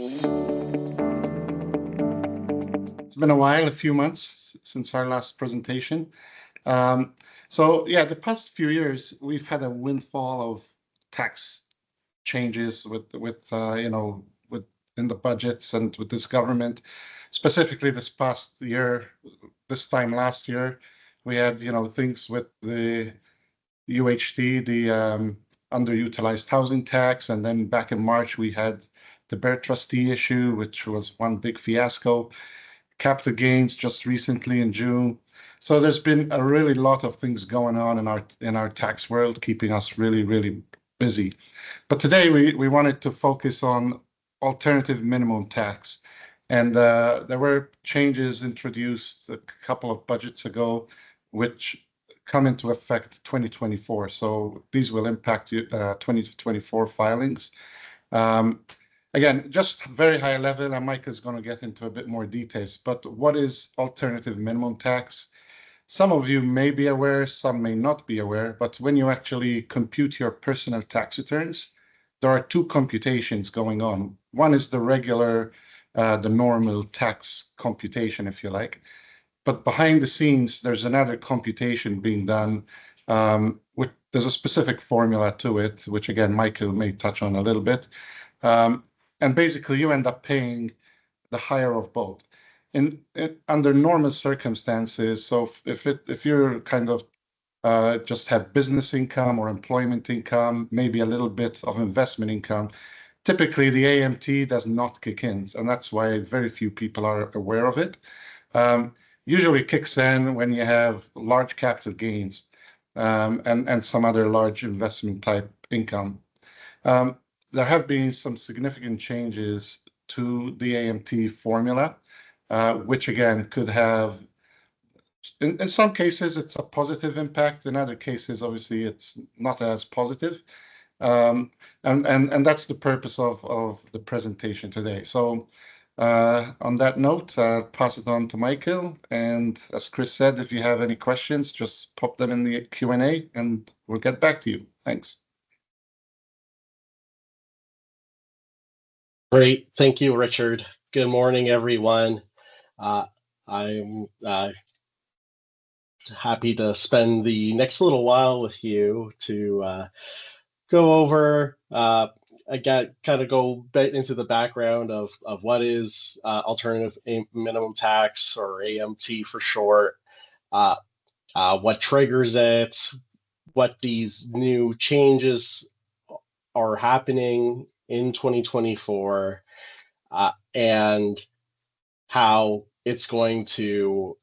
It's been a while, a few months since our last presentation. So yeah, the past few years, we've had a windfall of tax changes within the budgets and with this government. Specifically this past year, this time last year, we had, things with the UHT, the underutilized housing tax, and then back in March, we had the Bear trustee issue, which was one big fiasco. Capital gains just recently in June. So there's been a really lot of things going on in our tax world, keeping us really, really busy. But today we wanted to focus on alternative minimum tax. And there were changes introduced a couple of budgets ago, which come into effect 2024. So these will impact 2024 filings. Again, just very high level, and Mike is going to get into a bit more details, but what is alternative minimum tax? Some of you may be aware, some may not be aware, but when you actually compute your personal tax returns, there are two computations going on. One is the regular, the normal tax computation, if you like. But behind the scenes, there's another computation being done. There's a specific formula to it, which again, Michael may touch on a little bit. And basically, you end up paying the higher of both. Under normal circumstances, so if you're kind of just have business income or employment income, maybe a little bit of investment income, typically the AMT does not kick in, and that's why very few people are aware of it. Usually kicks in when you have large capital gains and some other large investment type income. There have been some significant changes to the AMT formula, which again could have, in some cases, it's a positive impact. In other cases, obviously, it's not as positive. And that's the purpose of the presentation today. So on that note, I'll pass it on to Michael. And as Chris said, if you have any questions, just pop them in the Q&A and we'll get back to you. Thanks. Great. Thank you, Richard. Good morning, everyone. I'm happy to spend the next little while with you to go over, again, kind of go a bit into the background of what is alternative minimum tax, or AMT for short, what triggers it, what these new changes are happening in 2024, and how it's going to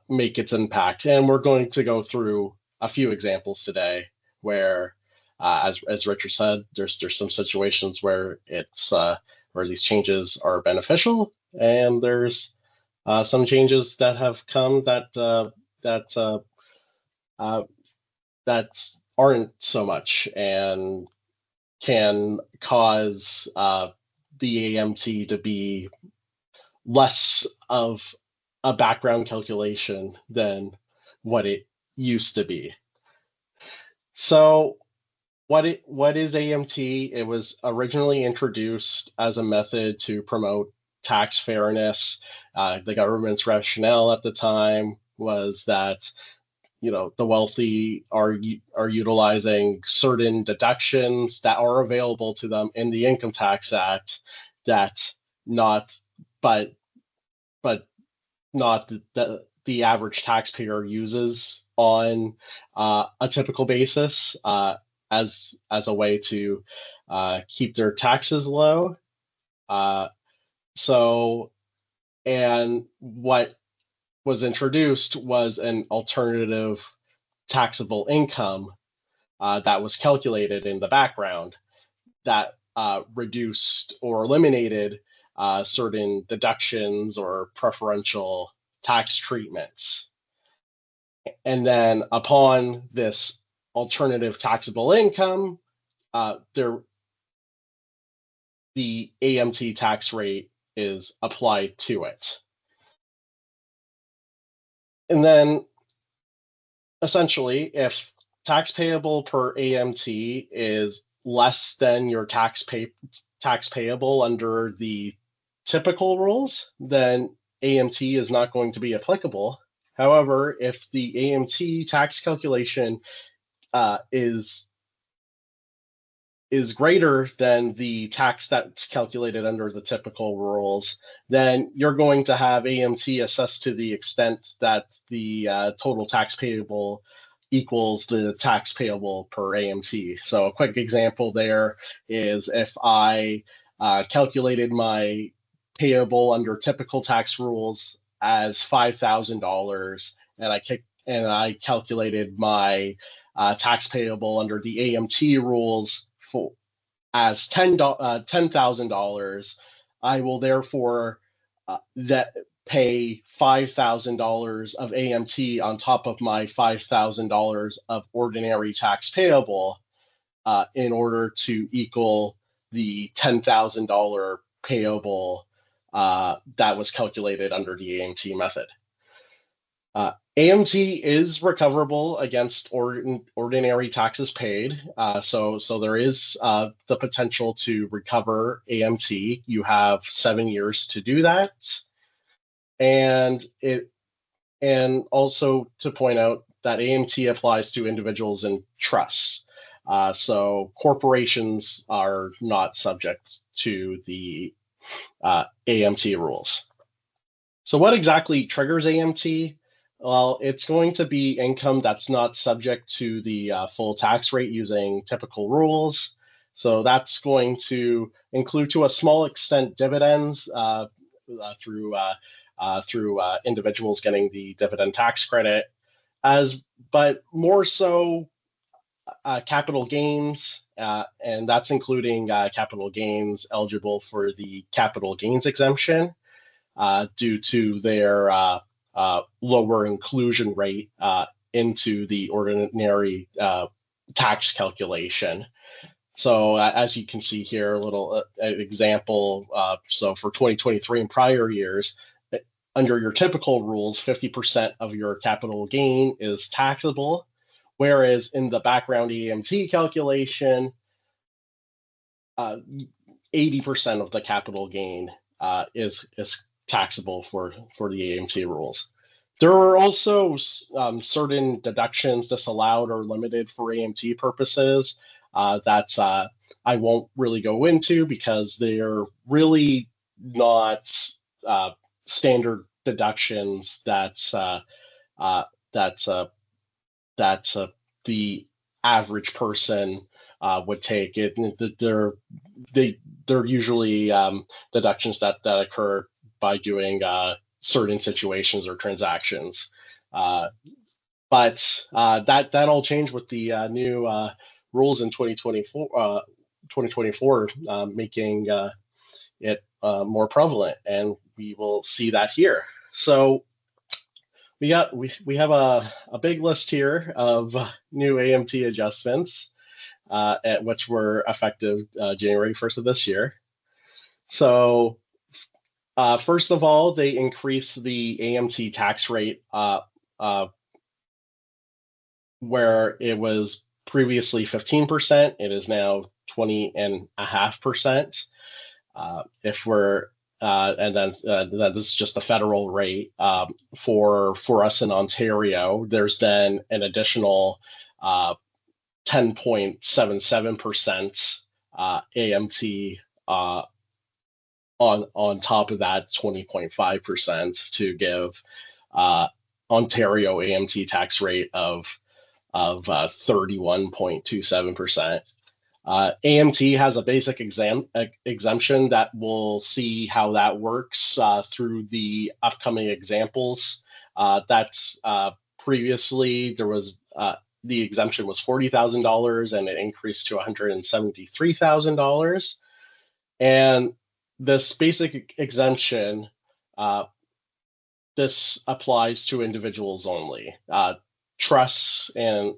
make its impact. And we're going to go through a few examples today where, as Richard said, there's some situations where it's where these changes are beneficial, and there's some changes that have come that aren't so much and can cause the AMT to be less of a background calculation than what it used to be. So what is AMT? It was originally introduced as a method to promote tax fairness. The government's rationale at the time was that the wealthy are utilizing certain deductions that are available to them in the Income Tax Act but not the average taxpayer uses on a typical basis as a way to keep their taxes low. And what was introduced was an alternative taxable income that was calculated in the background that reduced or eliminated certain deductions or preferential tax treatments. And then upon this alternative taxable income, the AMT tax rate is applied to it. And then essentially, if tax payable per AMT is less than your tax payable under the typical rules, then AMT is not going to be applicable. However, if the AMT tax calculation is greater than the tax that's calculated under the typical rules, then you're going to have AMT assessed to the extent that the total tax payable equals the tax payable per AMT. So a quick example there is if I calculated my payable under typical tax rules as $5,000, and I calculated my tax payable under the AMT rules for as $10,000, I will therefore that pay $5,000 of AMT on top of my $5,000 of ordinary tax payable in order to equal the $10,000 payable that was calculated under the AMT method. AMT is recoverable against ordinary taxes paid, so there is the potential to recover AMT. You have 7 years to do that, and also to point out that AMT applies to individuals and trusts. So corporations are not subject to the AMT rules. So what exactly triggers AMT? Well, it's going to be income that's not subject to the full tax rate using typical rules. So that's going to include, to a small extent, dividends through individuals getting the dividend tax credit, but more so capital gains, and that's including capital gains eligible for the capital gains exemption due to their lower inclusion rate into the ordinary tax calculation. So as you can see here, a little example. So for 2023 and prior years, under your typical rules, 50% of your capital gain is taxable, whereas in the background AMT calculation, 80% of the capital gain is taxable for the AMT rules. There are also certain deductions disallowed or limited for AMT purposes that I won't really go into because they're really not standard deductions that the average person would take. They're usually deductions that occur by doing certain situations or transactions. But that all changed with the new rules in 2024, making it more prevalent, and we will see that here. So we have a big list here of new AMT adjustments, at which were effective January 1st of this year. So first of all, they increased the AMT tax rate where it was previously 15%. It is now 20.5%. If we're and then this is just the federal rate. For us in Ontario, there's then an additional 10.77% AMT on top of that 20.5% to give Ontario AMT tax rate of 31.27%. AMT has a basic exemption that we'll see how that works through the upcoming examples. That's previously there was the exemption was $40,000 and it increased to $173,000. And this basic exemption, this applies to individuals only. Trusts and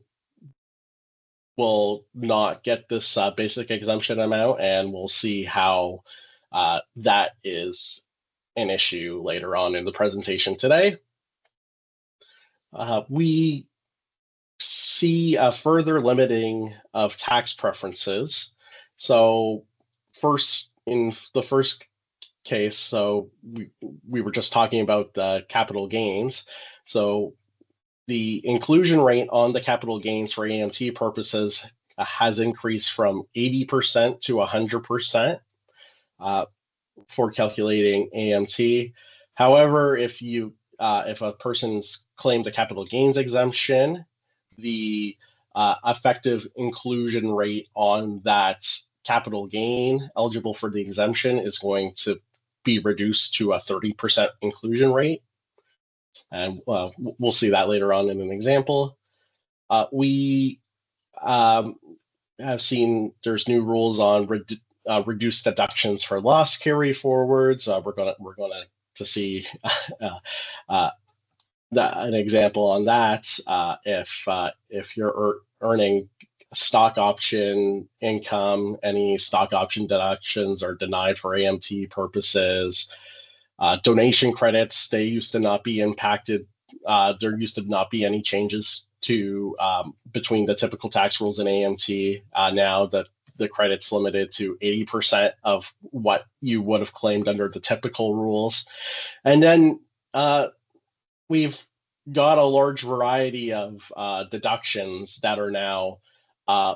will not get this basic exemption amount, and we'll see how that is an issue later on in the presentation today. We see a further limiting of tax preferences. So first, in the first case, so we were just talking about the capital gains. So the inclusion rate on the capital gains for AMT purposes has increased from 80% to 100% for calculating AMT. However, if a person's claimed a capital gains exemption, the effective inclusion rate on that capital gain eligible for the exemption is going to be reduced to a 30% inclusion rate. And we'll see that later on in an example. We have seen there's new rules on reduced deductions for loss carry forwards. We're gonna to see an example on that. If you're earning stock option income, any stock option deductions are denied for AMT purposes. Donation credits, they used to not be impacted. There used to not be any changes to between the typical tax rules and AMT. Now that the credit's limited to 80% of what you would have claimed under the typical rules. And then we've got a large variety of deductions that are now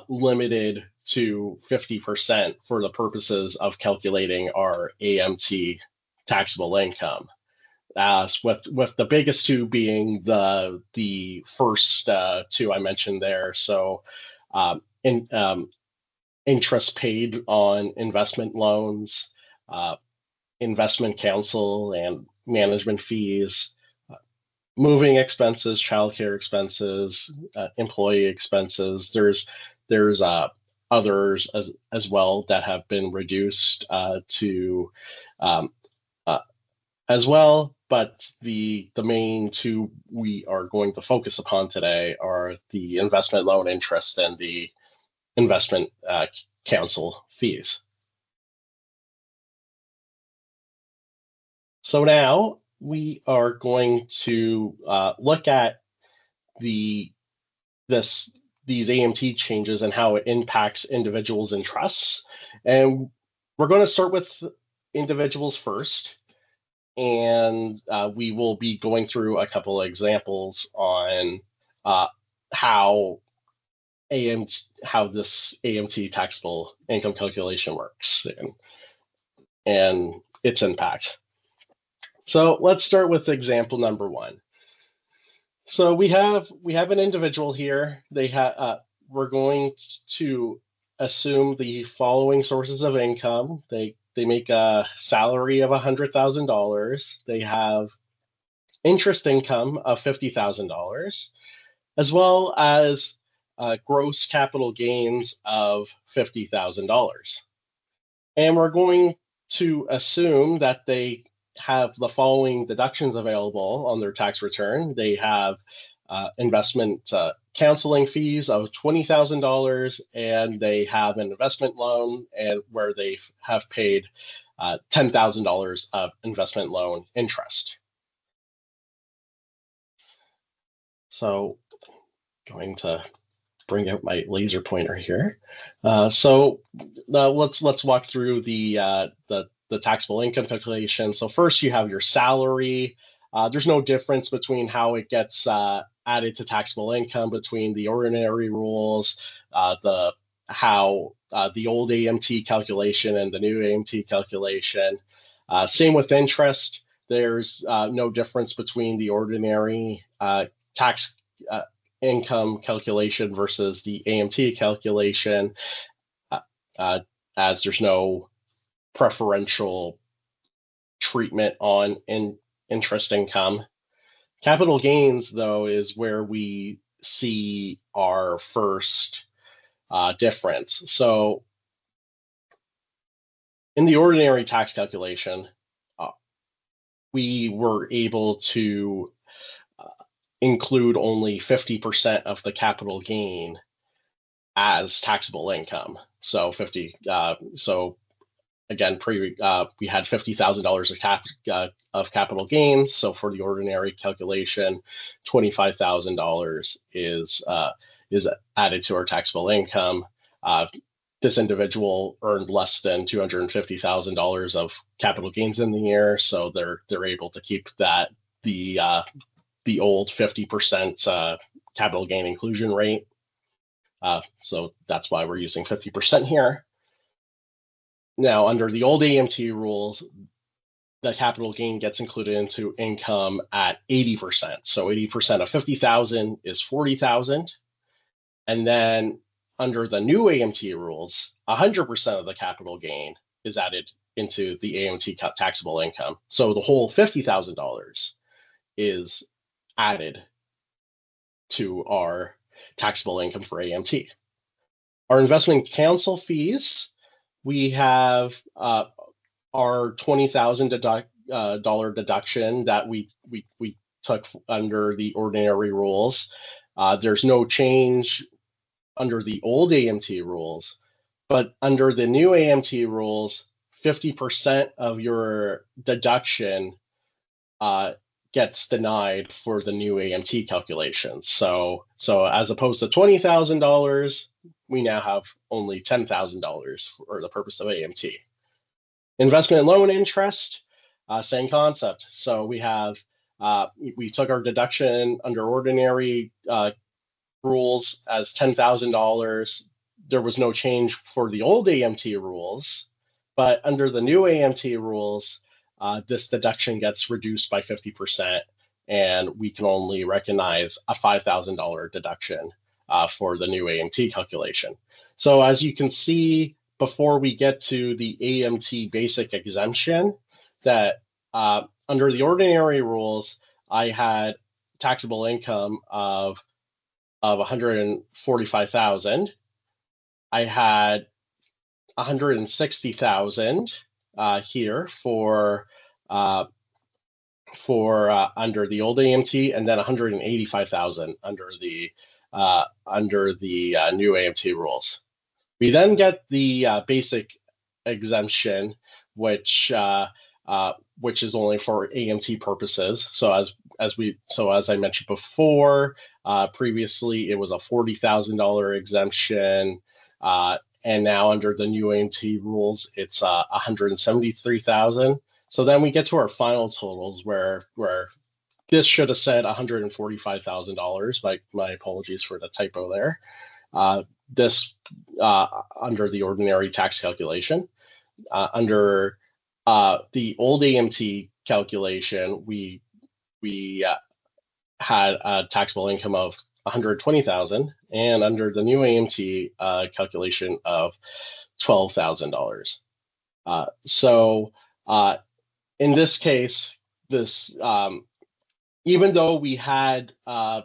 limited to 50% for the purposes of calculating our AMT taxable income. With the biggest two being the first two I mentioned there. So interest paid on investment loans, investment counsel and management fees, moving expenses, childcare expenses, employee expenses. There's others as well that have been reduced to as well, but the main two we are going to focus upon today are the investment loan interest and the investment counsel fees. So now we are going to look at these AMT changes and how it impacts individuals and trusts. And we're going to start with individuals first. And we will be going through a couple of examples on how this AMT taxable income calculation works and its impact. So let's start with example number one. So we have an individual here. We're going to assume the following sources of income. They make a salary of $100,000. They have interest income of $50,000, as well as gross capital gains of $50,000. And we're going to assume that they have the following deductions available on their tax return. They have investment counseling fees of $20,000, and they have an investment loan and where they have paid $10,000 of investment loan interest. So going to bring out my laser pointer here. So let's walk through the taxable income calculation. So first you have your salary. There's no difference between how it gets added to taxable income between the ordinary rules, the old AMT calculation and the new AMT calculation. Same with interest. There's no difference between the ordinary tax income calculation versus the AMT calculation, as there's no preferential treatment on interest income. Capital gains, though, is where we see our first difference. So in the ordinary tax calculation, we were able to include only 50% of the capital gain as taxable income. So again, we had $50,000 of capital gains. So for the ordinary calculation, $25,000 is added to our taxable income. this individual earned less than $250,000 of capital gains in the year, so they're able to keep that the old 50% capital gain inclusion rate. So that's why we're using 50% here. Now, under the old AMT rules, the capital gain gets included into income at 80%. So 80% of 50,000 is 40,000. And then under the new AMT rules, 100% of the capital gain is added into the AMT taxable income. So the whole $50,000 is added to our taxable income for AMT. Our investment counsel fees, we have our $20,000 deduction that we took under the ordinary rules. There's no change under the old AMT rules, but under the new AMT rules, 50% of your deduction gets denied for the new AMT calculations. So as opposed to $20,000, we now have only $10,000 for the purpose of AMT. Investment loan interest, same concept. So we have we took our deduction under ordinary rules as $10,000. There was no change for the old AMT rules, but under the new AMT rules, this deduction gets reduced by 50%, and we can only recognize a $5,000 deduction for the new AMT calculation. So as you can see, before we get to the AMT basic exemption, that under the ordinary rules, I had taxable income of 145,000. I had 160,000 here for under the old AMT, and then 185,000 under the new AMT rules. We then get the basic exemption, which is only for AMT purposes. So as I mentioned before, previously it was a $40,000 exemption, and now under the new AMT rules, it's 173,000. So then we get to our final totals where this should have said $145,000. My apologies for the typo there. This under the ordinary tax calculation. Under the old AMT calculation, we had a taxable income of 120,000, and under the new AMT calculation of $12,000. So in this case, even though we had the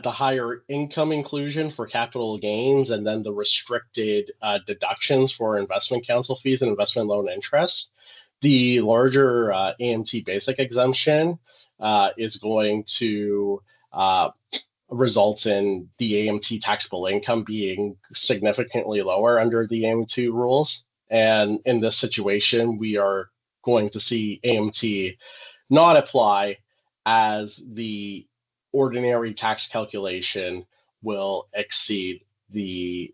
higher income inclusion for capital gains and then the restricted deductions for investment counsel fees and investment loan interest, the larger AMT basic exemption is going to result in the AMT taxable income being significantly lower under the AMT rules. And in this situation, we are going to see AMT not apply, as the ordinary tax calculation will exceed the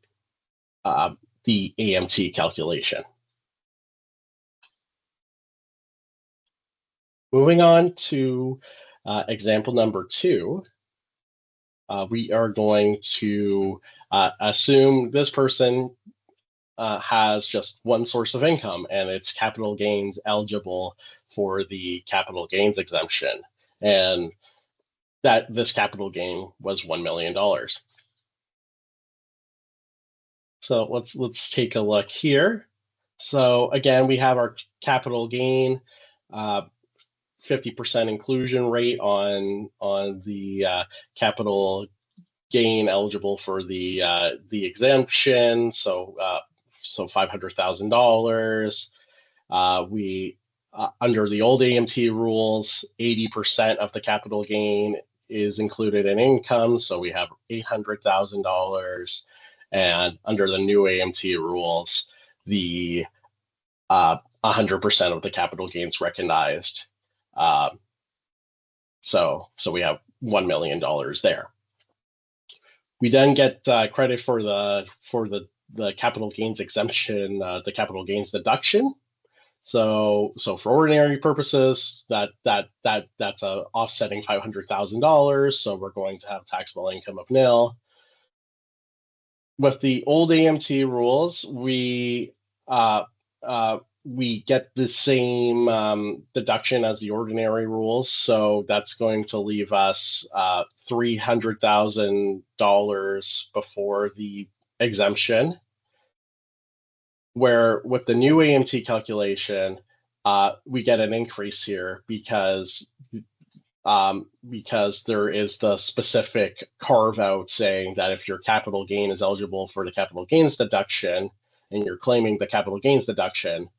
AMT calculation. Moving on to example number 2, we are going to assume this person has just one source of income, and it's capital gains eligible for the capital gains exemption, and that this capital gain was $1 million. So let's take a look here. So again, we have our capital gain, 50% inclusion rate on the capital gain eligible for the exemption. So $500,000. We under the old AMT rules, 80% of the capital gain is included in income, so we have $800,000. And under the new AMT rules, the 100% of the capital gains recognized. So we have $1 million there. We then get credit for the the capital gains exemption, the capital gains deduction. So for ordinary purposes, that's a offsetting $500,000. So we're going to have taxable income of nil. With the old AMT rules, we get the same deduction as the ordinary rules. So that's going to leave us $300,000 before the exemption. Where with the new AMT calculation, we get an increase here because there is the specific carve out saying that if your capital gain is eligible for the capital gains deduction and you're claiming the capital gains deduction,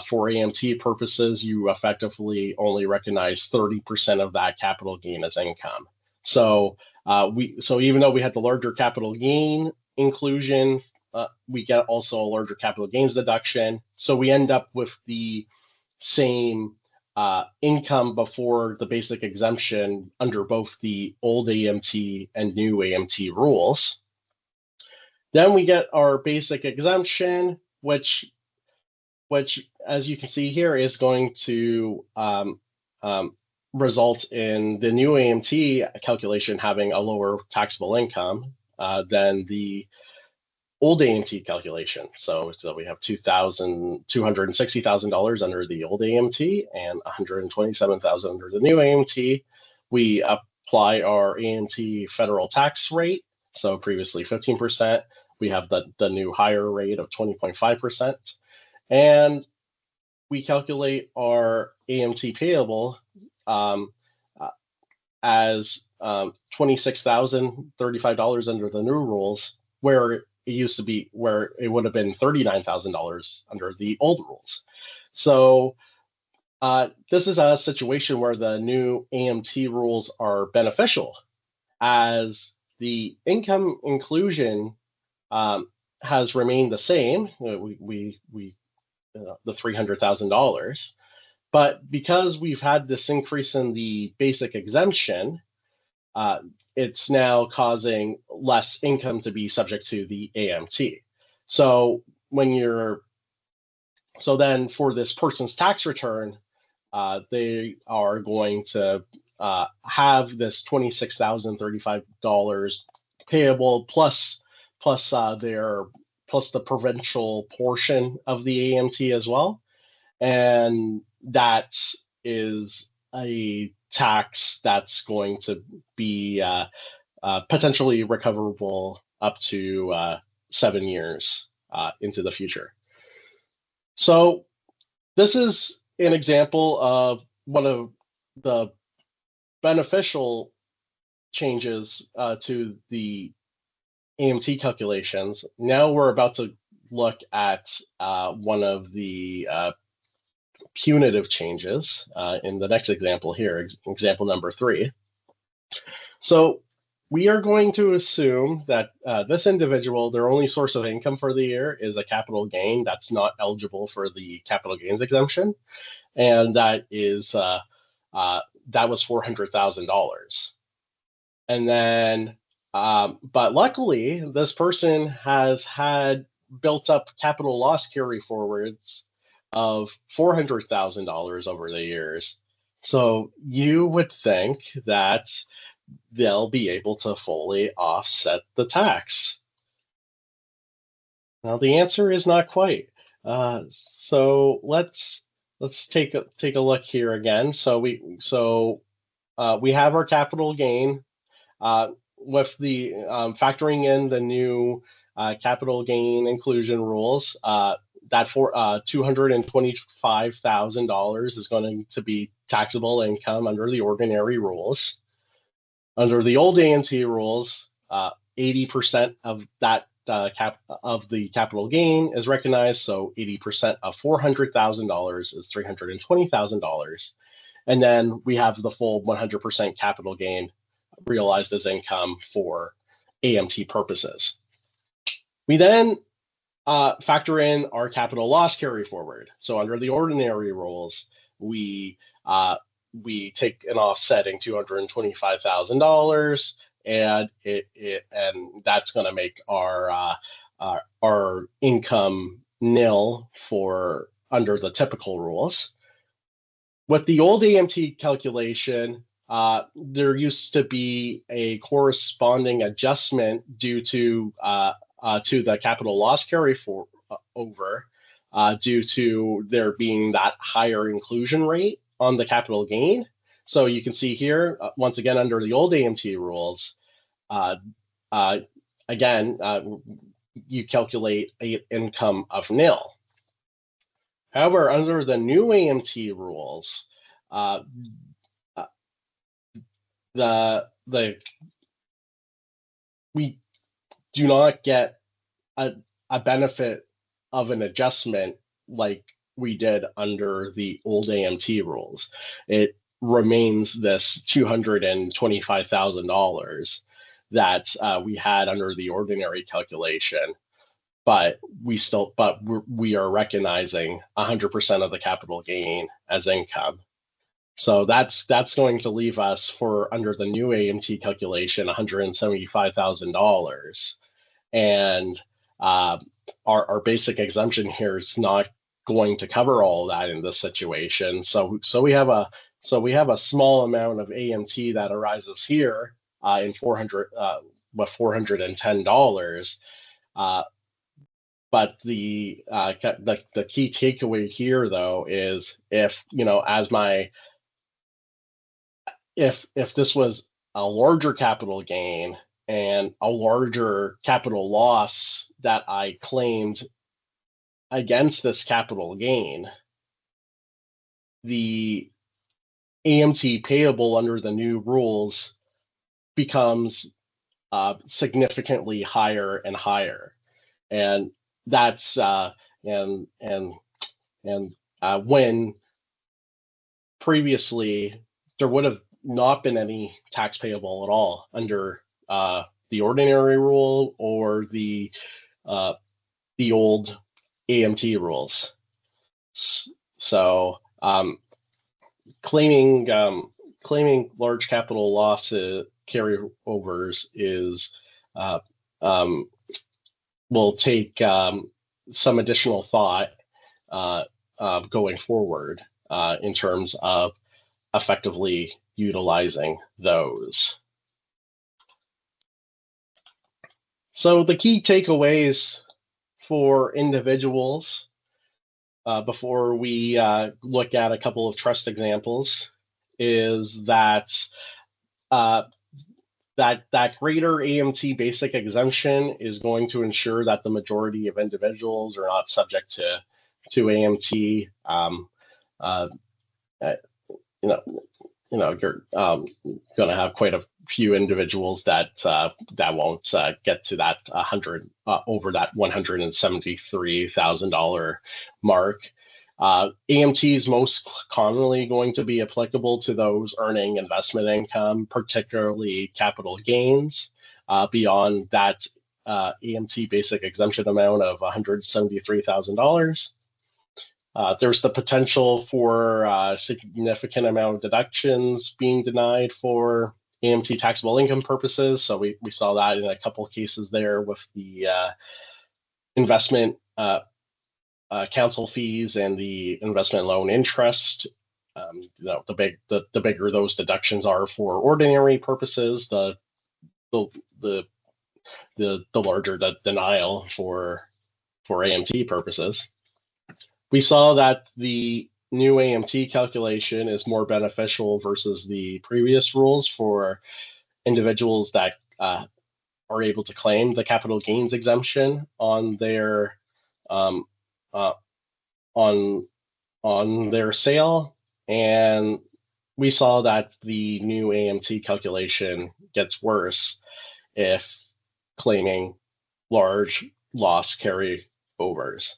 for AMT purposes, you effectively only recognize 30% of that capital gain as income. So even though we had the larger capital gain inclusion, we get also a larger capital gains deduction. So we end up with the same income before the basic exemption under both the old AMT and new AMT rules. Then we get our basic exemption, which as you can see here is going to result in the new AMT calculation having a lower taxable income than the old AMT calculation. So we have $260,000 under the old AMT and $127,000 under the new AMT. We apply our AMT federal tax rate. So previously 15%. We have the new higher rate of 20.5%. And we calculate our AMT payable as $26,035 under the new rules, where it used to be, where it would have been $39,000 under the old rules. So this is a situation where the new AMT rules are beneficial, as the income inclusion has remained the same. The $300,000, but because we've had this increase in the basic exemption, it's now causing less income to be subject to the AMT. So then for this person's tax return, they are going to have this $26,035 payable plus the provincial portion of the AMT as well. And that is a tax that's going to be potentially recoverable up to 7 years into the future. So this is an example of one of the beneficial changes to the AMT calculations. Now we're about to look at one of the punitive changes in the next example here, example number 3. So we are going to assume that this individual, their only source of income for the year is a capital gain that's not eligible for the capital gains exemption, and that was $400,000. And then but luckily, this person has had built up capital loss carry forwards of $400,000 over the years. So you would think that they'll be able to fully offset the tax. Now the answer is not quite. So let's take a look here again. So we have our capital gain. With the factoring in the new capital gain inclusion rules, that for $225,000 is going to be taxable income under the ordinary rules. Under the old AMT rules, 80% of that of the capital gain is recognized. So 80% of $400,000 is $320,000, and then we have the full 100% capital gain realized as income for AMT purposes. We then factor in our capital loss carry forward. So under the ordinary rules, we take an offsetting $225,000, and that's going to make our our income nil for under the typical rules. With the old AMT calculation, there used to be a corresponding adjustment due to the capital loss carry over due to there being that higher inclusion rate on the capital gain. So you can see here, once again, under the old AMT rules, you calculate an income of nil. However, under the new AMT rules, we do not get a benefit of an adjustment like we did under the old AMT rules. It remains this $225,000 that we had under the ordinary calculation, but we are recognizing 100% of the capital gain as income. So that's going to leave us for under the new AMT calculation $175,000, and our basic exemption here is not going to cover all that in this situation. So we have a small amount of AMT that arises here in $410. But the key takeaway here, though, is if this was a larger capital gain and a larger capital loss that I claimed against this capital gain, the AMT payable under the new rules becomes significantly higher and higher, and that's when previously there would have not been any tax payable at all under the ordinary rule or the old AMT rules. So claiming large capital loss carryovers is will take some additional thought going forward in terms of effectively utilizing those. So the key takeaways for individuals before we look at a couple of trust examples is that that greater AMT basic exemption is going to ensure that the majority of individuals are not subject to AMT. You're going to have quite a few individuals that won't get to that over that $173,000 mark. AMT is most commonly going to be applicable to those earning investment income, particularly capital gains, beyond that AMT basic exemption amount of $173,000. There's the potential for a significant amount of deductions being denied for AMT taxable income purposes. So we saw that in a couple of cases there with the investment counsel fees and the investment loan interest. The bigger those deductions are for ordinary purposes, the larger the denial for AMT purposes. We saw that the new AMT calculation is more beneficial versus the previous rules for individuals that are able to claim the capital gains exemption on their sale, and we saw that the new AMT calculation gets worse if claiming large loss carryovers.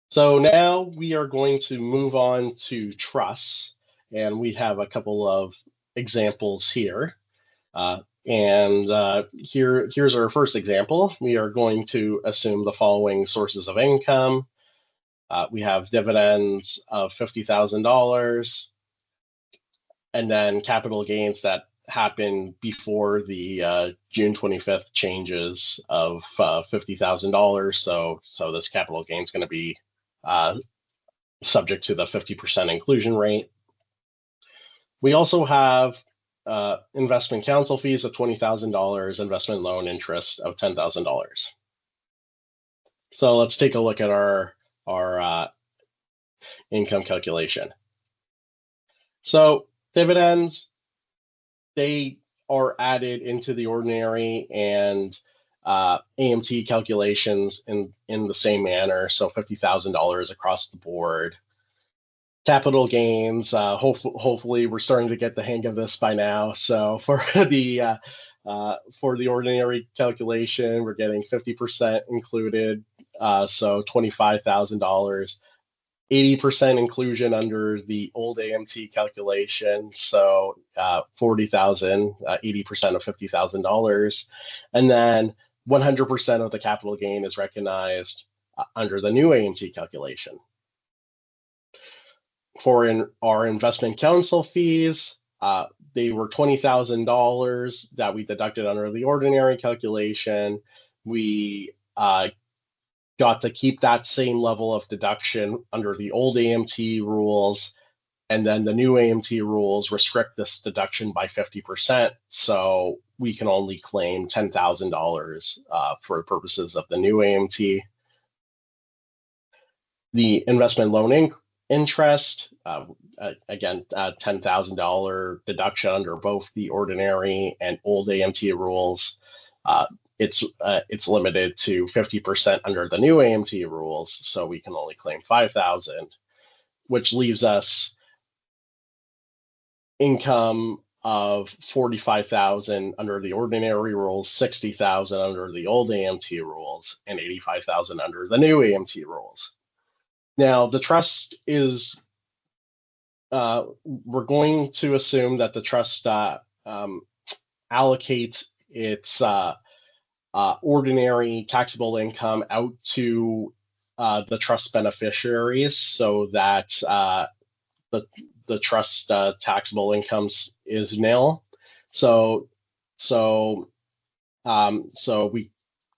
So now we are going to move on to trusts, and we have a couple of examples here. Here's our first example. We are going to assume the following sources of income. We have dividends of $50,000, and then capital gains that happened before the June 25th changes of $50,000. So this capital gain is going to be subject to the 50% inclusion rate. We also have investment counsel fees of $20,000, investment loan interest of $10,000. So let's take a look at our income calculation. So dividends, they are added into the ordinary and AMT calculations in the same manner. So $50,000 across the board. Capital gains, hopefully we're starting to get the hang of this by now. So for the ordinary calculation, we're getting 50% included, so $25,000. 80% inclusion under the old AMT calculation, so 40,000, 80% of $50,000, and then 100% of the capital gain is recognized under the new AMT calculation. For our investment counsel fees, they were $20,000 that we deducted under the ordinary calculation. We got to keep that same level of deduction under the old AMT rules, and then the new AMT rules restrict this deduction by 50%. So we can only claim $10,000 for purposes of the new AMT. The investment loan interest, again, $10,000 deduction under both the ordinary and old AMT rules. It's limited to 50% under the new AMT rules, so we can only claim $5,000, which leaves us income of $45,000 under the ordinary rules, $60,000 under the old AMT rules, and $85,000 under the new AMT rules. Now, the trust is, we're going to assume that the trust allocates its ordinary taxable income out to the trust beneficiaries, so that the trust taxable income is nil. So we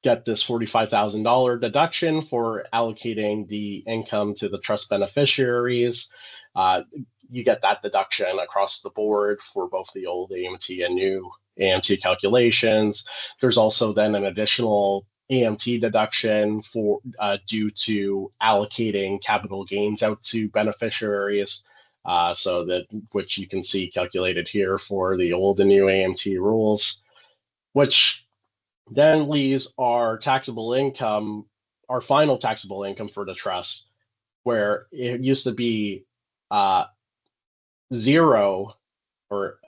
get this $45,000 deduction for allocating the income to the trust beneficiaries. You get that deduction across the board for both the old AMT and new AMT calculations. There's also then an additional AMT deduction for due to allocating capital gains out to beneficiaries, so that which you can see calculated here for the old and new AMT rules, which then leaves our taxable income, our final taxable income for the trust, where it used to be zero or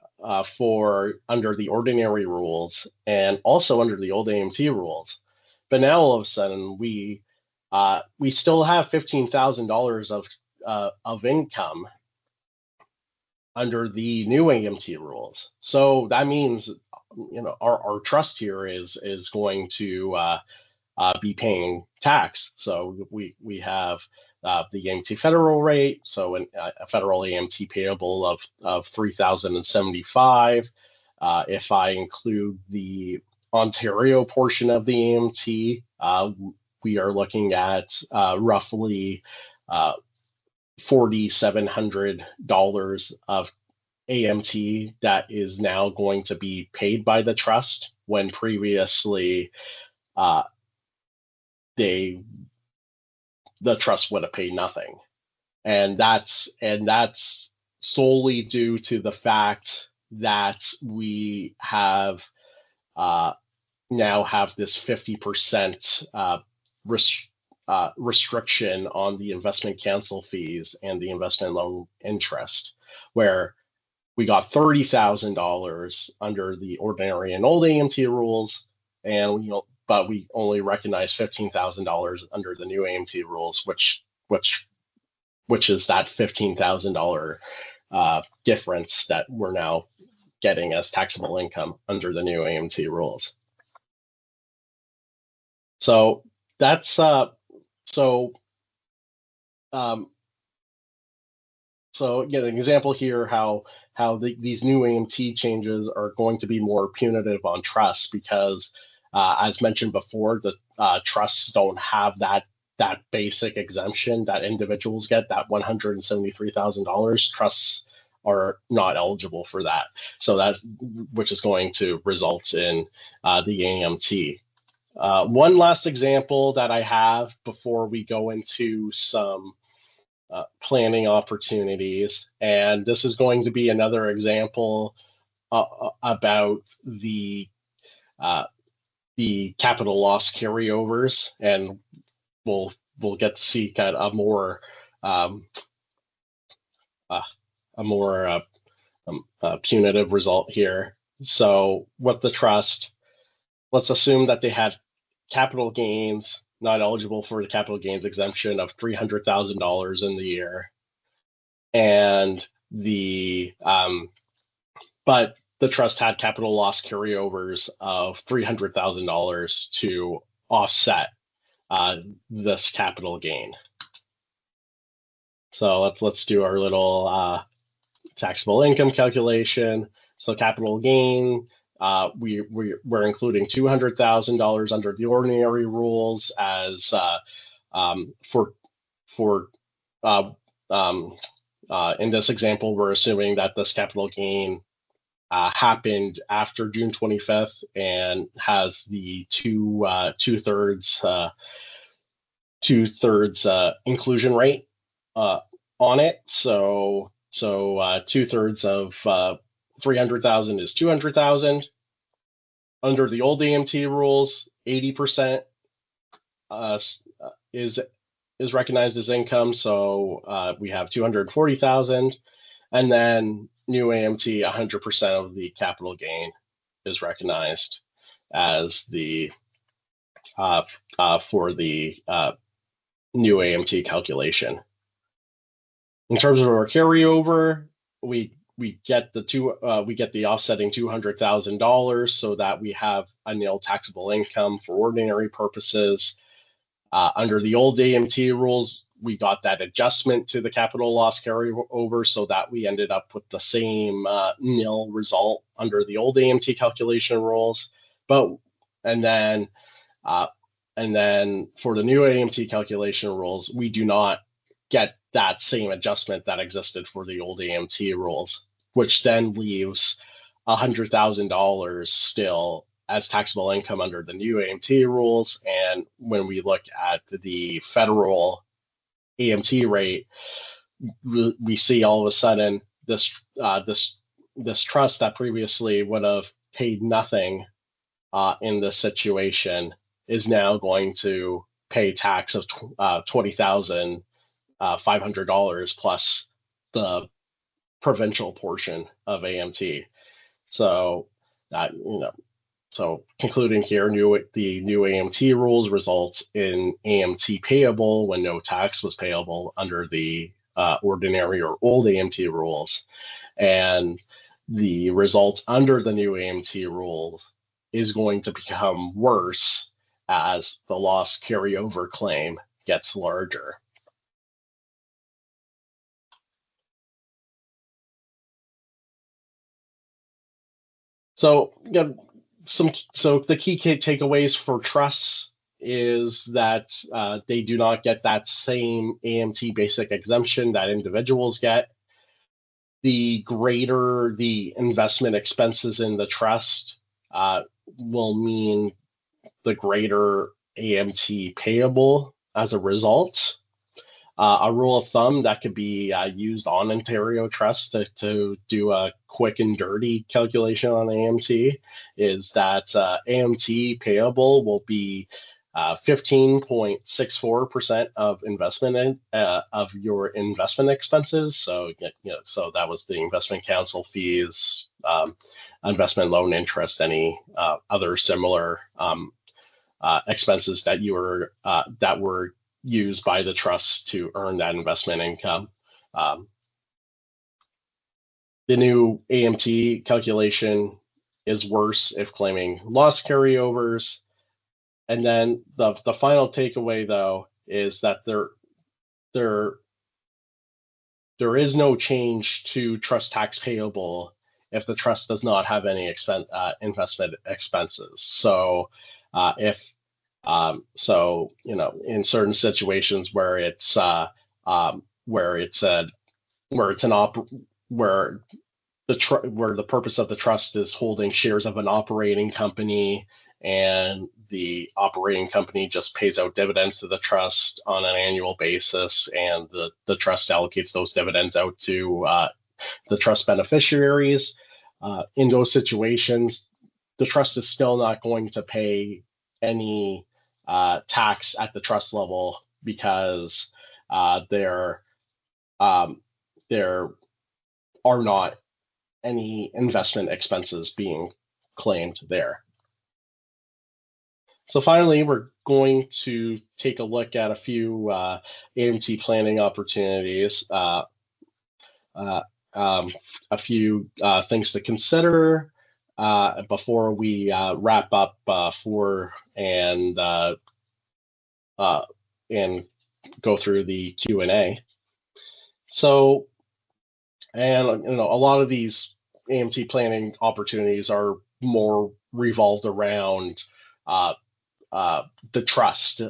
for under the ordinary rules and also under the old AMT rules. But now all of a sudden we still have $15,000 of income under the new AMT rules. So that means, you know, our trust here is going to be paying tax. So we have the AMT federal rate, so a federal AMT payable of $3,075. If I include the Ontario portion of the AMT, we are looking at roughly $4,700 of AMT that is now going to be paid by the trust, when previously the trust would have paid nothing. And that's solely due to the fact that we have now have this 50% restriction on the investment cancel fees and the investment loan interest, where we got $30,000 under the ordinary and old AMT rules, and but we only recognize $15,000 under the new AMT rules, which is that $15,000 difference that we're now getting as taxable income under the new AMT rules. So that's so So again, an example here how these new AMT changes are going to be more punitive on trusts because, as mentioned before, the trusts don't have that basic exemption that individuals get, that $173,000. Trusts are not eligible for that. So that's which is going to result in the AMT. One last example that I have before we go into some planning opportunities, and this is going to be another example about the capital loss carryovers, and we'll get to see kind of a more punitive result here. So with the trust, let's assume that they had capital gains, not eligible for the capital gains exemption of $300,000 in the year, and but the trust had capital loss carryovers of $300,000 to offset this capital gain. So let's do our little taxable income calculation. So capital gain, we're including $200,000 under the ordinary rules as in this example, we're assuming that this capital gain happened after June 25th and has the two-thirds inclusion rate on it. So 2/3 of 300,000 is 200,000. Under the old AMT rules, 80% is recognized as income. So we have 240,000, and then new AMT, 100% of the capital gain is recognized as the for the new AMT calculation. In terms of our carryover, we get the offsetting $200,000 so that we have a nil taxable income for ordinary purposes. Under the old AMT rules, we got that adjustment to the capital loss carryover so that we ended up with the same nil result under the old AMT calculation rules. And then for the new AMT calculation rules, we do not get that same adjustment that existed for the old AMT rules, which then leaves $100,000 still as taxable income under the new AMT rules. And when we look at the federal AMT rate, we see all of a sudden this trust that previously would have paid nothing in this situation is now going to pay tax of $20,500 plus the provincial portion of AMT. So so concluding here, the new AMT rules results in AMT payable when no tax was payable under the ordinary or old AMT rules. And the result under the new AMT rules is going to become worse as the loss carryover claim gets larger. So, the key takeaways for trusts is that they do not get that same AMT basic exemption that individuals get. The greater the investment expenses in the trust will mean the greater AMT payable as a result. A rule of thumb that could be used on Ontario Trust to do a quick and dirty calculation on AMT is that AMT payable will be 15.64% of of your investment expenses. So so that was the investment counsel fees, investment loan interest, any other similar expenses that were used by the trust to earn that investment income. The new AMT calculation is worse if claiming loss carryovers. And then the final takeaway, though, is that there is no change to trust tax payable if the trust does not have any investment expenses. So if so, you know, in certain situations where it's where it's an where where the purpose of the trust is holding shares of an operating company, and the operating company just pays out dividends to the trust on an annual basis, and the trust allocates those dividends out to the trust beneficiaries. In those situations, the trust is still not going to pay any tax at the trust level, because there are not any investment expenses being claimed there. So finally, we're going to take a look at a few AMT planning opportunities, a few things to consider before we wrap up and go through the Q&A. So, and you know, a lot of these AMT planning opportunities are more revolved around the trusts,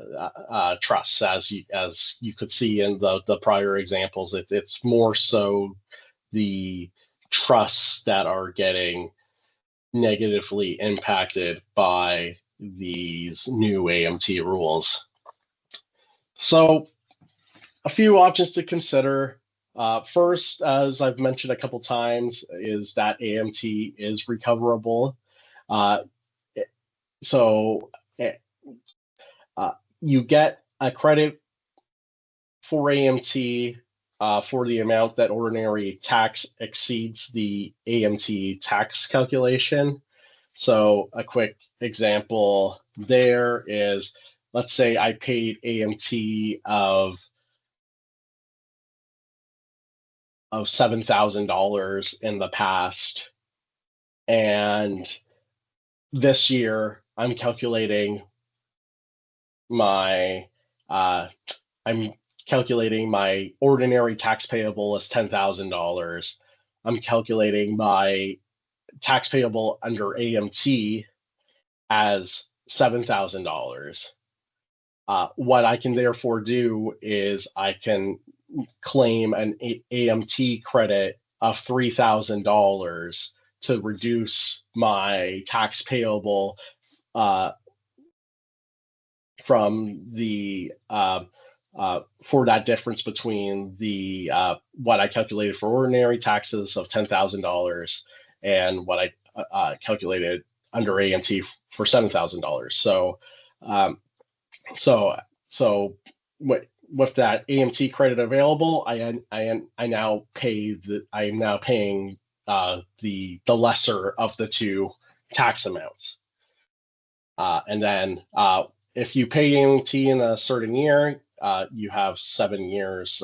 as you could see in the prior examples. It's more so the trusts that are getting negatively impacted by these new AMT rules. So a few options to consider. First, as I've mentioned a couple times, is that AMT is recoverable. So you get a credit for AMT for the amount that ordinary tax exceeds the AMT tax calculation. So a quick example there is, let's say I paid AMT of $7,000 in the past, and this year I'm calculating my ordinary tax payable as $10,000. I'm calculating my tax payable under AMT as $7,000. What I can therefore do is I can claim an AMT credit of $3,000 to reduce my tax payable from the for that difference between the what I calculated for ordinary taxes of $10,000 and what I calculated under AMT for $7,000. So with that AMT credit available, I'm now paying the lesser of the two tax amounts. And then if you pay AMT in a certain year, you have 7 years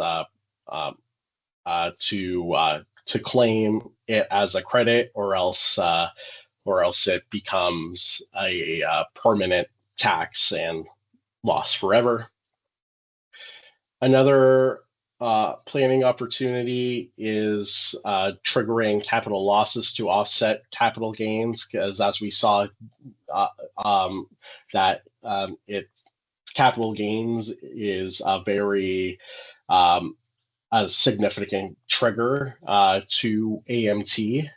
to claim it as a credit, or else it becomes a permanent tax and loss forever. Another planning opportunity is triggering capital losses to offset capital gains, because as we saw, that capital gains is a very a significant trigger to AMT.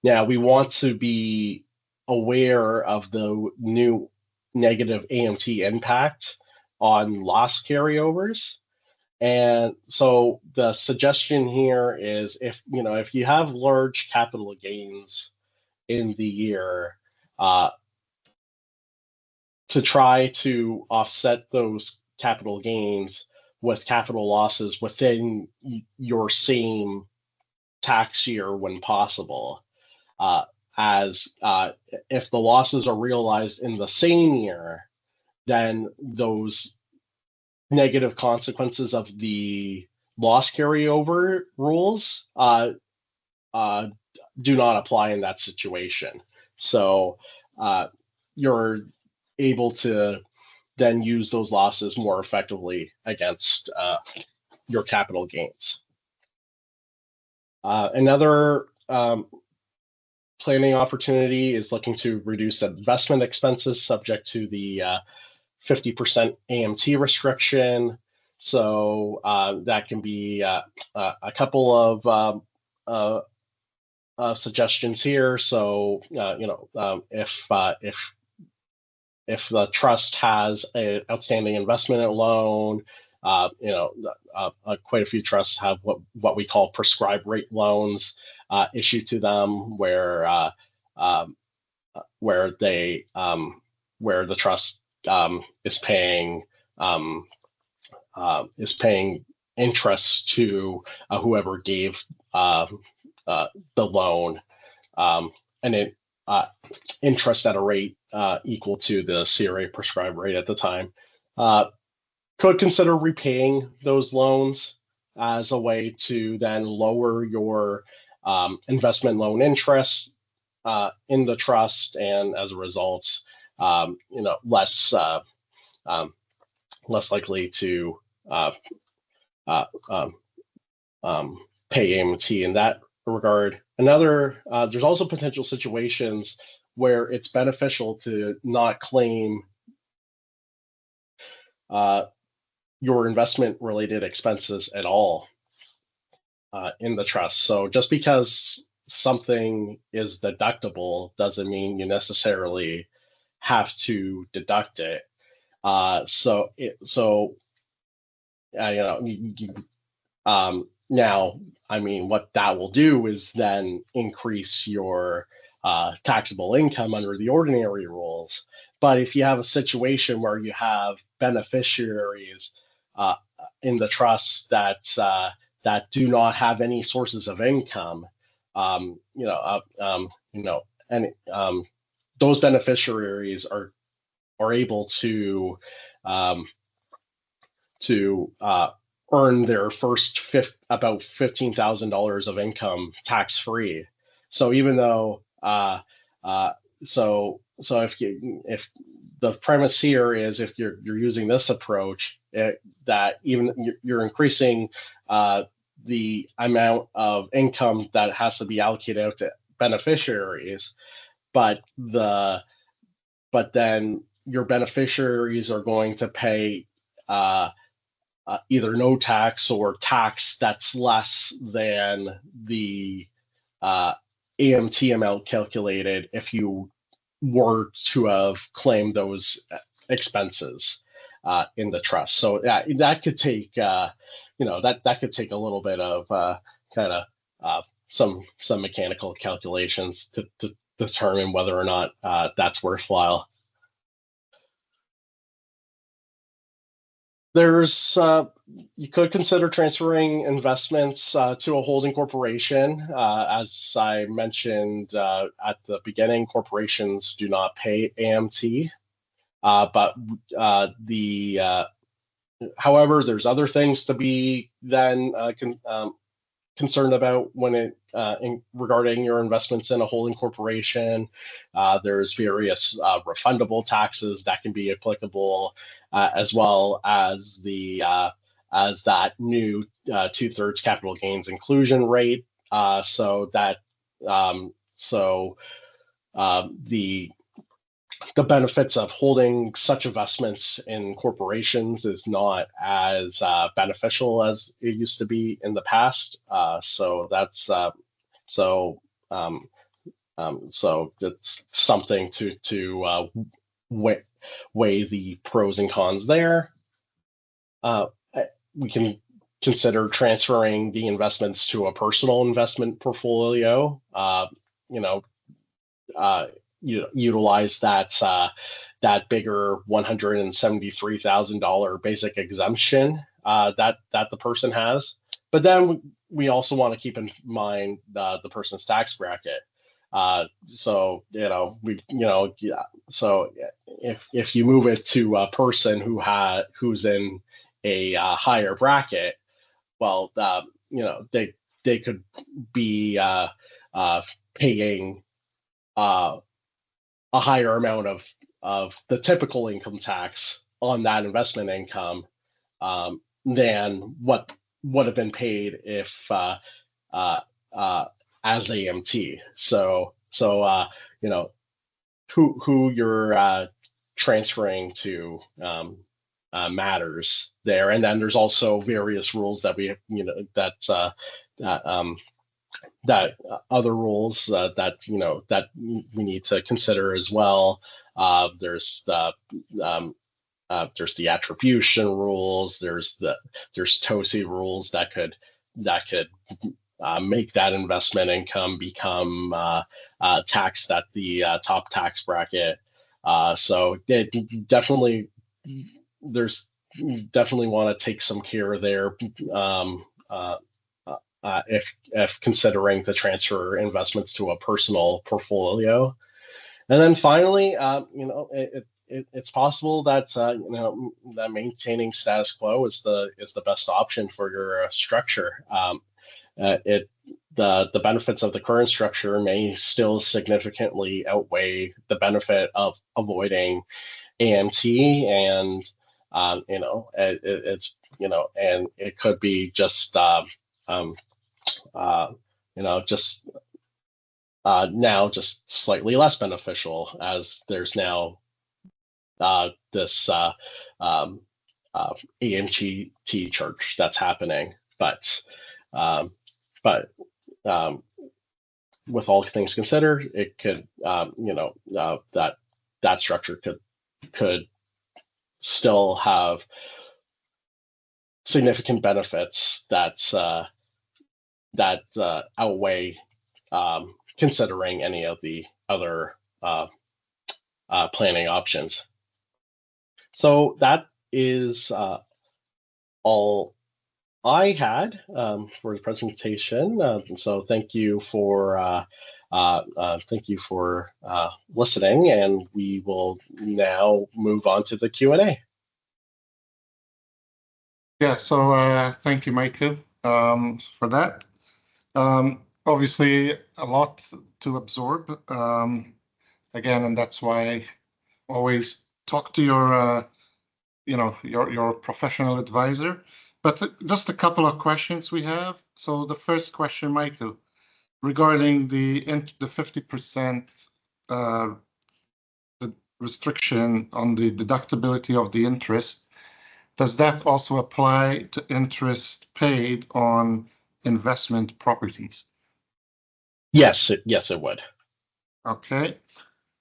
Now, we want to be aware of the new negative AMT impact on loss carryovers. And so the suggestion here is, if you have large capital gains in the year, to try to offset those capital gains with capital losses within your same tax year when possible. As if the losses are realized in the same year, then those negative consequences of the loss carryover rules do not apply in that situation. So you're able to then use those losses more effectively against your capital gains. Another planning opportunity is looking to reduce investment expenses subject to the 50% AMT restriction. So that can be a couple of suggestions here. So if the trust has an outstanding investment loan, quite a few trusts have what we call prescribed rate loans issued to them, where the trust is paying interest to whoever gave the loan, and it interest at a rate equal to the CRA prescribed rate at the time. Could consider repaying those loans as a way to then lower your investment loan interest in the trust, and as a result, less likely to pay AMT in that regard. There's also potential situations where it's beneficial to not claim your investment related expenses at all in the trust. So just because something is deductible doesn't mean you necessarily have to deduct it. Now, I mean, what that will do is then increase your taxable income under the ordinary rules. But if you have a situation where you have beneficiaries in the trust that do not have any sources of income, those beneficiaries are able to earn their first about $15,000 of income tax free. So even though so if the premise here is, if you're using this approach, that even you're increasing the amount of income that has to be allocated out to beneficiaries, but then your beneficiaries are going to pay either no tax or tax that's less than the AMT amount calculated if you were to have claimed those expenses in the trust. So that could take that could take a little bit of some mechanical calculations to determine whether or not that's worthwhile. You could consider transferring investments to a holding corporation. As I mentioned at the beginning, corporations do not pay AMT, but however, there's other things to be then concerned about when regarding your investments in a holding corporation. There's various refundable taxes that can be applicable, as well as that new 2/3 capital gains inclusion rate. The benefits of holding such investments in corporations is not as beneficial as it used to be in the past. So that's something to weigh the pros and cons there. We can consider transferring the investments to a personal investment portfolio. Utilize that bigger $173,000 basic exemption that the person has. But then we also want to keep in mind the person's tax bracket. So if you move it to a person who's in a higher bracket, well, they could be paying a higher amount of the typical income tax on that investment income than what would have been paid if as AMT. So you know, who you're transferring to matters there, and then there's also various rules that we that other rules that that we need to consider as well. There's the attribution rules. There's TOSI rules that could make that investment income become taxed at the top tax bracket. So definitely, there's definitely want to take some care there if considering the transfer investments to a personal portfolio. And then finally, it's possible that that maintaining status quo is the best option for your structure. The benefits of the current structure may still significantly outweigh the benefit of avoiding AMT, and it's and it could be just just now just slightly less beneficial, as there's now this AMT charge that's happening. But with all things considered, it could that structure could still have significant benefits that outweigh considering any of the other planning options. So that is all I had for the presentation. So thank you for listening, and we will now move on to the Q&A. Yeah, so thank you, Michael, for that. Obviously, a lot to absorb. Again, and that's why I always talk to your professional advisor. But just a couple of questions we have. So the first question, Michael, regarding the 50% the restriction on the deductibility of the interest, does that also apply to interest paid on investment properties? Yes, it would. Okay.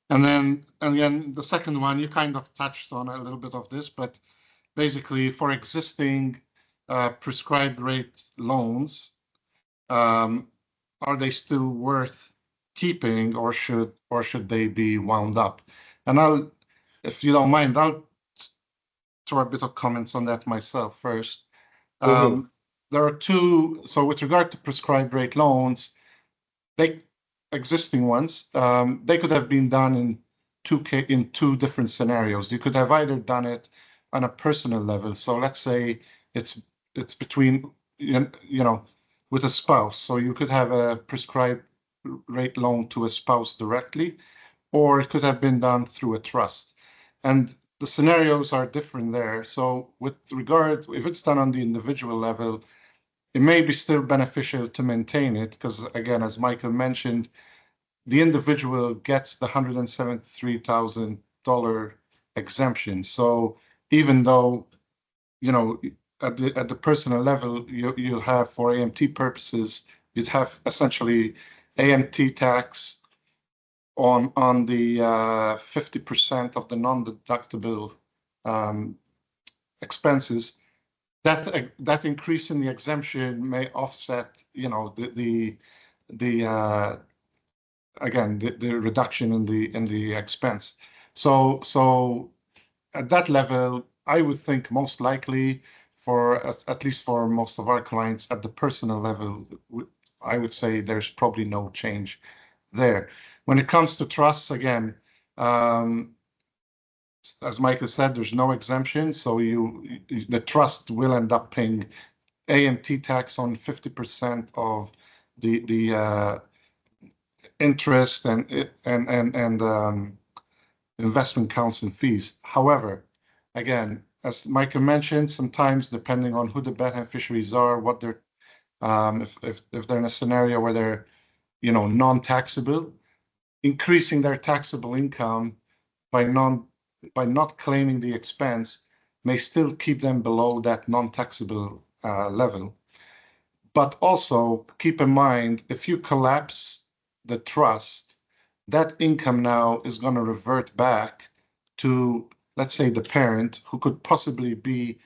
And then again, the second one, you kind of touched on a little bit of this, but basically for existing prescribed rate loans, are they still worth keeping, or should they be wound up? And if you don't mind, I'll throw a bit of comments on that myself first. There are two. So with regard to prescribed rate loans, existing ones, they could have been done in two different scenarios. You could have either done it on a personal level. So let's say it's between with a spouse. So you could have a prescribed rate loan to a spouse directly, or it could have been done through a trust. And the scenarios are different there. So with regard, if it's done on the individual level, it may be still beneficial to maintain it because, again, as Michael mentioned, the individual gets the $173,000 exemption. So even though, at the personal level, you'll have, for AMT purposes, you'd have essentially AMT tax on the 50% of the non-deductible expenses. That increase in the exemption may offset, the reduction in the expense. So at that level, I would think most likely, at least for most of our clients at the personal level, I would say there's probably no change there. When it comes to trusts, again, as Michael said, there's no exemption, so the trust will end up paying AMT tax on 50% of the interest and investment counts and fees. However, again, as Michael mentioned, sometimes depending on who the beneficiaries are, what their If they're in a scenario where they're, non-taxable, increasing their taxable income by not claiming the expense may still keep them below that non-taxable level. But also keep in mind, if you collapse the trust, that income now is going to revert back to, let's say, the parent, who could possibly be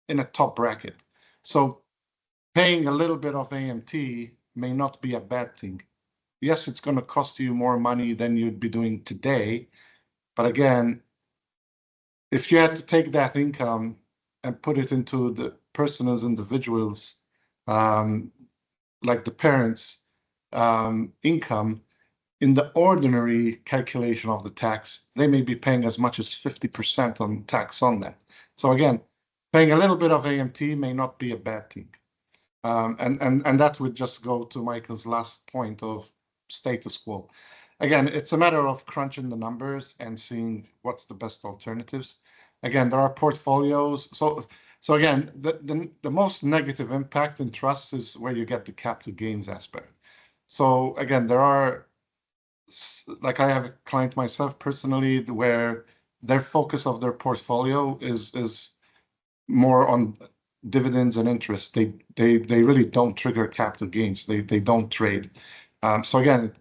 in a top bracket. So paying a little bit of AMT may not be a bad thing. Yes, it's going to cost you more money than you'd be doing today. But again, if you had to take that income and put it into the person as individuals, like the parents' income, in the ordinary calculation of the tax, they may be paying as much as 50% on tax on that. So again, paying a little bit of AMT may not be a bad thing. And that would just go to Michael's last point of status quo. Again, it's a matter of crunching the numbers and seeing what's the best alternatives. Again, there are portfolios. So again, the most negative impact in trusts is where you get the capital gains aspect. So again, there are, like, I have a client myself personally where their focus of their portfolio is more on dividends and interest. They really don't trigger capital gains. They don't trade. So again,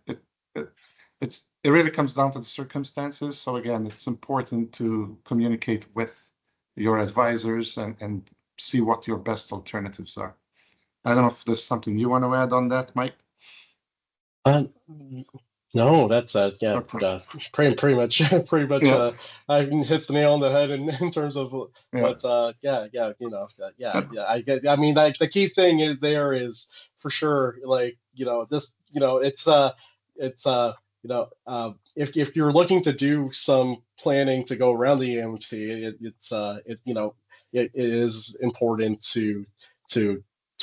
it really comes down to the circumstances. So again, it's important to communicate with your advisors and see what your best alternatives are. I don't know if there's something you want to add on that, Mike. No, that's yeah, Okay. pretty much Yeah. I hits the nail on the head in terms of Yeah. what I mean, like, the key thing is there is for sure, like, this, if you're looking to do some planning to go around the AMT, it is important to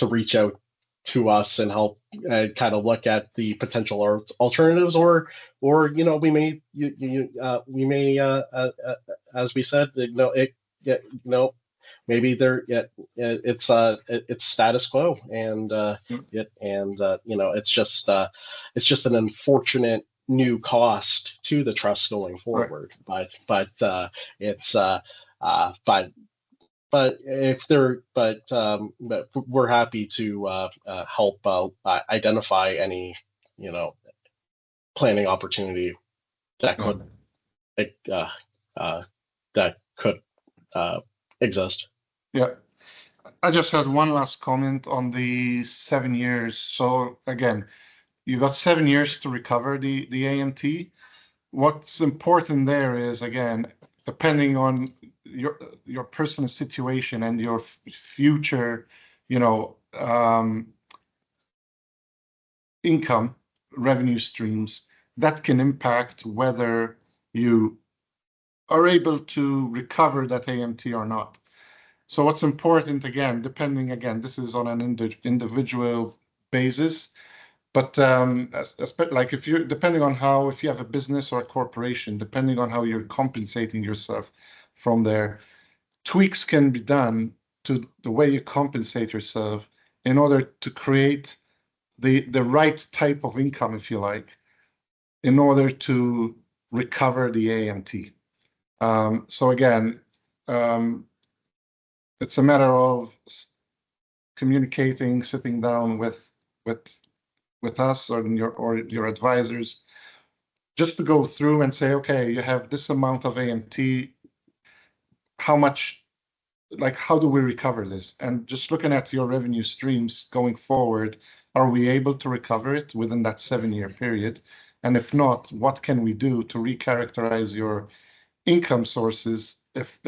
reach out to us and help kind of look at the potential alternatives, or we may as we said, maybe it's status quo, and it's just an unfortunate new cost to the trust going forward. Right. It's but if they're but we're happy to help identify any planning opportunity that could uh, uh, that could exist. Yeah. I just had one last comment on the 7 years. So again, you got 7 years to recover the AMT. What's important there is, again, depending on your personal situation and your future, income revenue streams, that can impact whether you are able to recover that AMT or not. So what's important, again, this is on an individual basis, but like if you have a business or a corporation, depending on how you're compensating yourself from there, tweaks can be done to the way you compensate yourself in order to create the right type of income, if you like, in order to recover the AMT. So again, it's a matter of communicating, sitting down with us or your advisors, just to go through and say, okay, you have this amount of AMT. How much, like, how do we recover this? And just looking at your revenue streams going forward, are we able to recover it within that 7-year period? And if not, what can we do to recharacterize your income sources if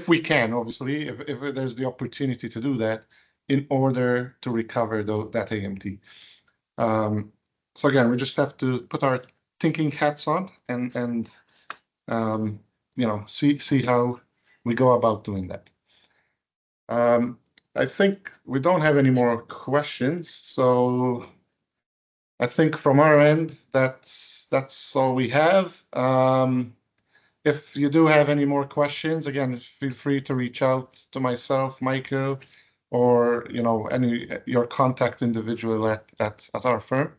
we can, obviously, if there's the opportunity to do that in order to recover that AMT. So again, we just have to put our thinking hats on and see how we go about doing that. I think we don't have any more questions, so I think from our end, that's all we have. If you do have any more questions, again, feel free to reach out to myself, Michael, or, you know, your contact individual at our firm.